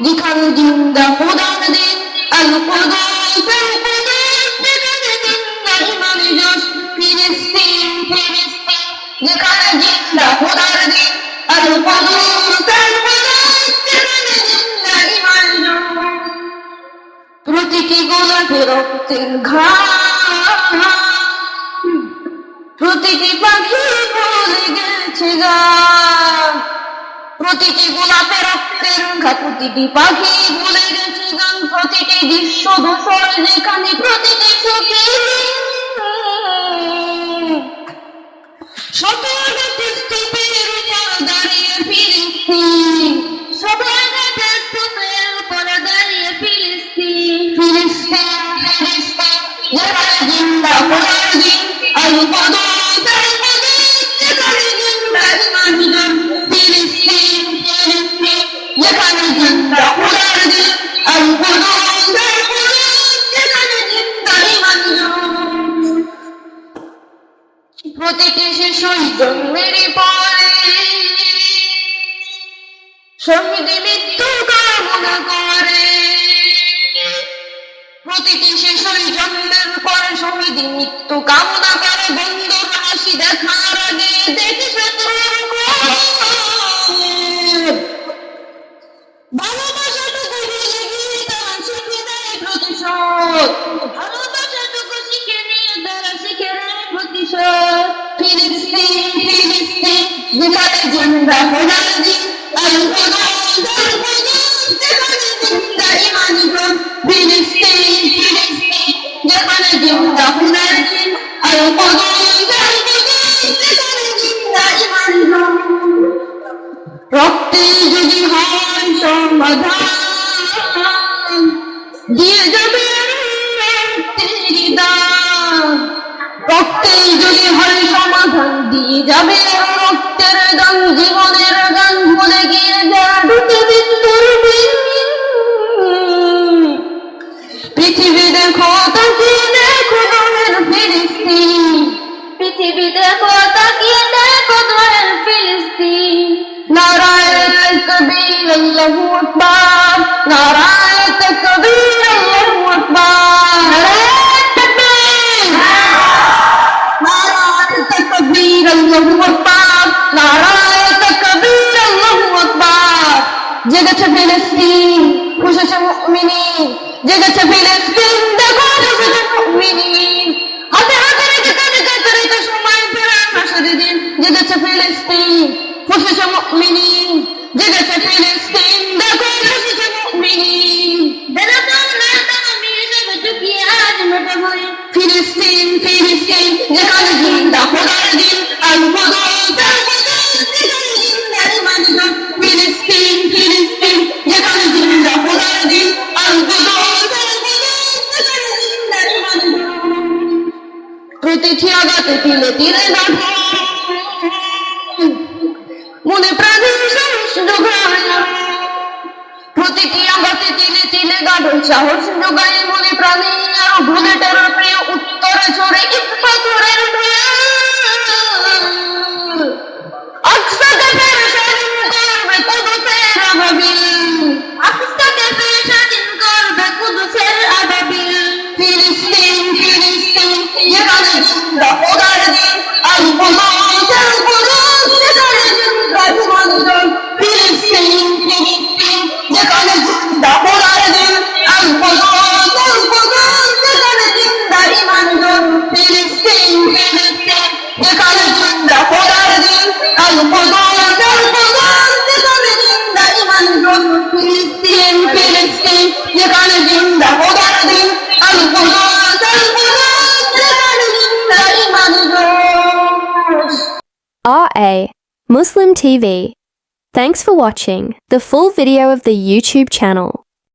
যেখানে জিন্দা খোদার দিন আল কুদুস যেখানে জিন্দা ইমানে জোশ ফিলিস্তিন ফিলিস্তিন যেখানে জিন্দা খোদার দিন আল কুদুস যেখানে জিন্দা ইমানে জোশ প্রতিটি গোলাপে রক্তের ঘাম প্রতিটি পাখি ভুলে গেছে গান প্রতিটি গোলাপে রক্তের ঘা প্রতিটি পাখি ভুলে গেছে গান প্রতিটি বিশ্ব দূষণ যেখানে প্রতিটি সুখী শত আঘাতের স্তূপের উপর দাঁড়িয়ে ফিলিস্তিন শত আঘাতের স্তূপের উপর দাঁড়িয়ে ফিলিস্তিন ফিলিস্তিন ফিলিস্তিন যেখানে জিন্দা খোদার দিন আল কুদুস যেখানে জিন্দা ইমানে জোশ ফিলিস্তিন ফিলিস্তিন যেখানে জিন্দা খোদার দিন আল কুদুস যেখানে জিন্দা ইমানে জোশ প্রতিটি শিশুই জন্মের পরে শহীদ মৃত্যু কামনা করে প্রতিটি শিশুই জন্মের পরে শহীদ মৃত্যু কামনা করে বন্ধুর হাসি দেখার আগে দেখি শত্রুর ভালোবাসাটুকু ভুলে গিয়ে তারা শিখে দেয় প্রতিশোধ ভালোবাসাটুকু শিখে নিয়ে তারা শিখে নেয় প্রতিশোধ ফিলিস্তিন ফিলিস্তিন যেখানে জিন্দা খোদার দিন আল কুদুস যেখানে জিন্দা ইমানে জোশ ফিলিস্তিন ফিলিস্তিন যেখানে জিন্দা খোদার দিন আল কুদুস যেখানে জিন্দা ইমানে জোশ রক্তে যদি হয় সমাধান দিয়ে যাবে রক্তেরই দান রক্তে যদি হয় সমাধান দিয়ে যাবে রক্তের গান জীবনের গান ভুলে গিয়ে যারা পৃথিবীর দূরবীন পৃথিবী দেখো তাকিয়ে দেখো দোয়ের ফিলিস্তিন পৃথিবী দেখো তাকিয়ে দেখো দোয়ের ফিলিস্তিন নারায়ে তাকবীর আল্লাহু আকবার নারায়ে তাকবীর আল্লাহু আকবার নারায়ে তাকবীর আল্লাহু আকবার নারায়ে তাকবীর আল্লাহু আকবার জেগেছে ফিলিস্তিন খুশেছে মুমিনিন জেগেছে ফিলিস্তিন দেখো খুশেছে মুমিনিন হাতে হাতে রেখে কাঁধে কাঁধে রেখে সময় ফেরার আশার দিন জেগেছে ফিলিস্তিন খুশেছে মুমিনিন জেগেছে ফিলিস্তিন দেখো খুশেছে মুমিনিন ফিলিস্তিন ফিলিস্তিন যেখানে জিন্দা খোদার দিন আল কুদুস যেখানে জিন্দা ইমানে জোশ ফিলিস্তিন ফিলিস্তিন যেখানে জিন্দা খোদার দিন আল কুদুস যেখানে জিন্দা ইমানে জোশ প্রতিটি আঘাতে তিলে তিলে গাঁথা মনে প্রাণে সাহস যোগায় প্রতিটি আঘাতে তিলে তিলে গাঢ় সাহস যোগায় মনে প্রাণে আরো বুলেটের প্রিয় উত্তরে চড়ে পাথরের আকসাকে ফের স্বাধীন করবে কুদুসের আবাবিল আকসাকে ফের স্বাধীন করবে কুদুসের আবাবিল ফিলিস্তিন ফিলিস্তিন যেখানে জিন্দা খোদার দিন আল কুদুস যেখানে জিন্দা ইমানে জোশ ফিলিস্তিন ফিলিস্তিন যেখানে জিন্দা খোদার দিন আল কুদুস যেখানে জিন্দা ইমানে জোশ ফিলিস্তিন ফিলিস্তিন যেখানে জিন্দা খোদার দিন আল কুদুস যেখানে জিন্দা ইমানে জোশ ফিলিস্তিন ফিলিস্তিন যেখানে জিন্দা খোদার দিন আল কুদুস যেখানে জিন্দা ইমানে জোশ RA Muslim TV. Thanks for watching the full video of the YouTube channel.